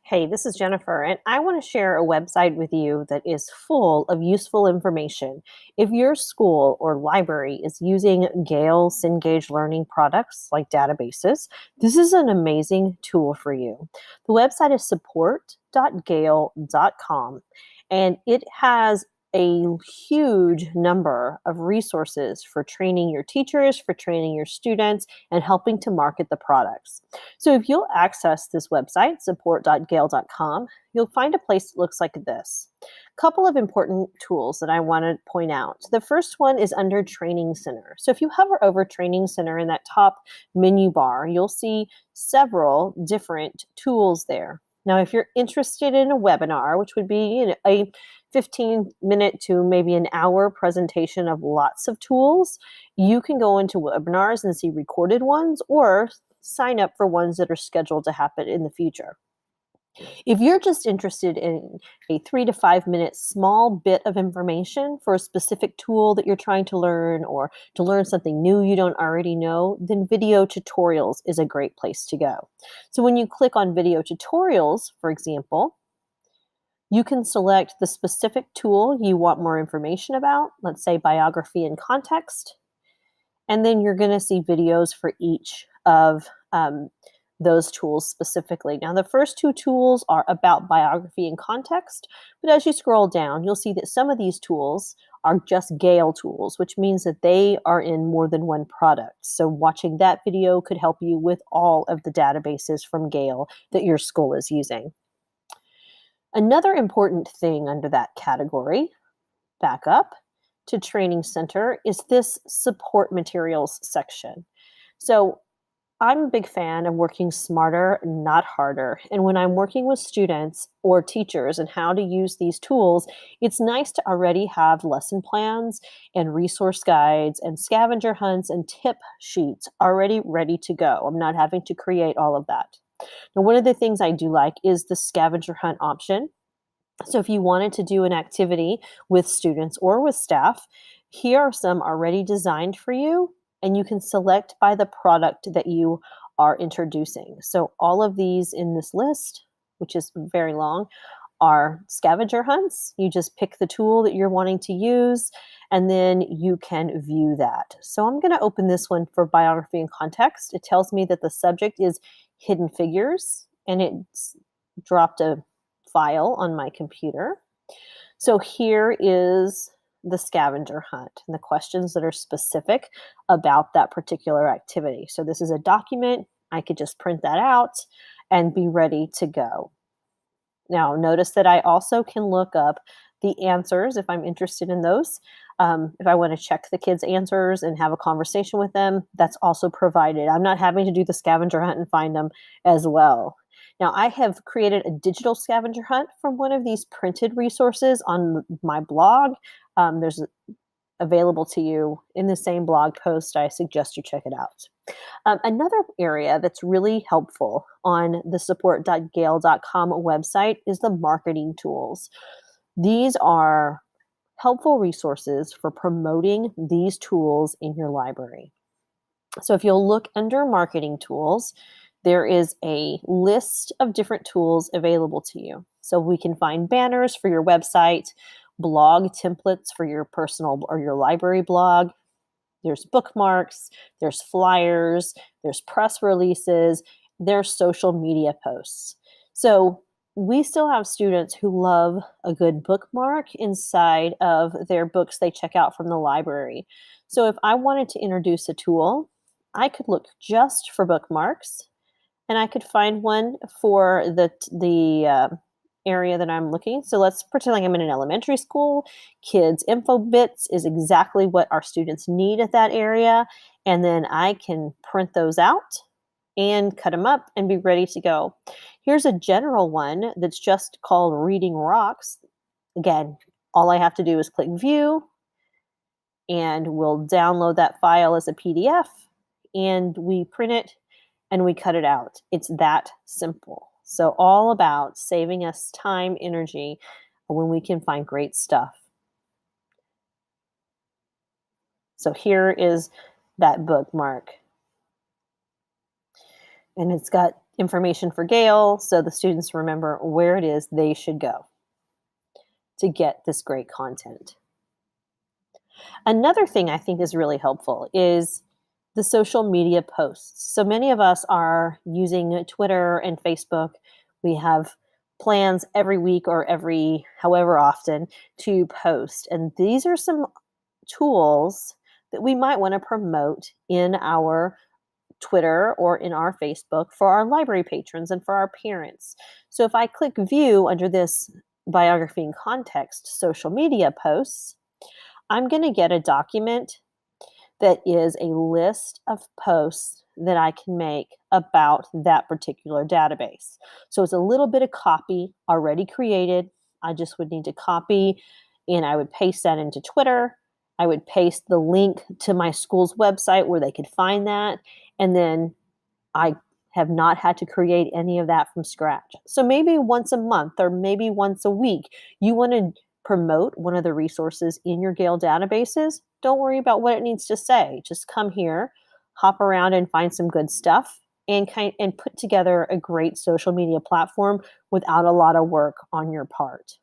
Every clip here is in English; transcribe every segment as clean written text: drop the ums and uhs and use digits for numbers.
Hey, this is Jennifer, and I want to share a website with you that is full of useful information. If your school or library is using Gale Cengage learning products like databases, this is an amazing tool for you. The website is support.gale.com, and it has a huge number of resources for training your teachers, for training your students, and helping to market the products. So if you'll access this website, support.gale.com, you'll find a place that looks like this. A couple of important tools that I want to point out. The first one is under Training Center. So if you hover over Training Center in that top menu bar, you'll see several different tools there. Now, if you're interested in a webinar, which would be a 15-minute to maybe an hour presentation of lots of tools, you can go into webinars and see recorded ones or sign up for ones that are scheduled to happen in the future. If you're just interested in a 3 to 5 minute small bit of information for a specific tool that you're trying to learn or to learn something new you don't already know, then video tutorials is a great place to go. So when you click on video tutorials, for example, you can select the specific tool you want more information about, let's say biography and context, and then you're going to see videos for each of those tools specifically. Now, the first two tools are about biography and context, but as you scroll down, you'll see that some of these tools are just Gale tools, which means that they are in more than one product. So watching that video could help you with all of the databases from Gale that your school is using. Another important thing under that category, back up to Training Center, is this support materials section. So I'm a big fan of working smarter, not harder. And when I'm working with students or teachers and how to use these tools, it's nice to already have lesson plans and resource guides and scavenger hunts and tip sheets already ready to go. I'm not having to create all of that. Now, one of the things I do like is the scavenger hunt option. So if you wanted to do an activity with students or with staff, here are some already designed for you, and you can select by the product that you are introducing. So all of these in this list, which is very long, are scavenger hunts. You just pick the tool that you're wanting to use, and then you can view that. So I'm going to open this one for biography and context. It tells me that the subject is hidden figures, and it's dropped a file on my computer. So here is the scavenger hunt and the questions that are specific about that particular activity. So this is a document. I could just print that out and be ready to go. Now, notice that I also can look up the answers if I'm interested in those. If I want to check the kids' answers and have a conversation with them, that's also provided. I'm not having to do the scavenger hunt and find them as well. Now, I have created a digital scavenger hunt from one of these printed resources on my blog. There's available to you in the same blog post. I suggest you check it out. Another area that's really helpful on the support.gale.com website is the marketing tools. These are helpful resources for promoting these tools in your library. So if you'll look under marketing tools, there is a list of different tools available to you. So we can find banners for your website, blog templates for your personal or your library blog. There's bookmarks, there's flyers, there's press releases, there's social media posts. So we still have students who love a good bookmark inside of their books they check out from the library. So if I wanted to introduce a tool, I could look just for bookmarks, and I could find one for the area that I'm looking. So let's pretend like I'm in an elementary school. Kids info bits is exactly what our students need at that area. And then I can print those out and cut them up and be ready to go. Here's a general one that's just called Reading Rocks. Again, all I have to do is click view, and we'll download that file as a PDF, and we print it and we cut it out. It's that simple. So all about saving us time, energy, when we can find great stuff. So here is that bookmark. And it's got information for Gale so the students remember where it is they should go to get this great content. Another thing I think is really helpful is the social media posts. So many of us are using Twitter and Facebook. We have plans every week or every however often to post. And these are some tools that we might want to promote in our Twitter or in our Facebook for our library patrons and for our parents. So if I click view under this biography and context social media posts, I'm going to get a document that is a list of posts that I can make about that particular database. So it's a little bit of copy already created. I just would need to copy and I would paste that into Twitter. I would paste the link to my school's website where they could find that. And then I have not had to create any of that from scratch. So maybe once a month or maybe once a week, you want to promote one of the resources in your Gale databases. Don't worry about what it needs to say. Just come here, hop around and find some good stuff and put together a great social media platform without a lot of work on your part.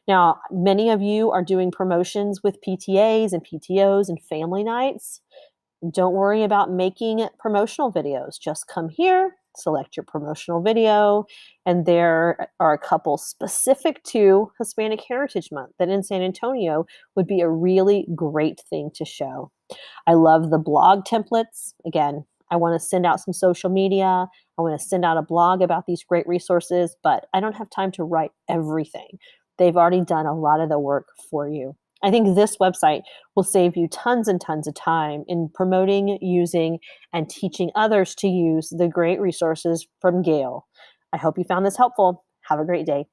Now, many of you are doing promotions with PTAs and PTOs and family nights. Don't worry about making promotional videos. Just come here, select your promotional video, and there are a couple specific to Hispanic Heritage Month that in San Antonio would be a really great thing to show. I love the blog templates. Again, I want to send out some social media. I want to send out a blog about these great resources, but I don't have time to write everything. They've already done a lot of the work for you. I think this website will save you tons and tons of time in promoting, using, and teaching others to use the great resources from Gale. I hope you found this helpful. Have a great day.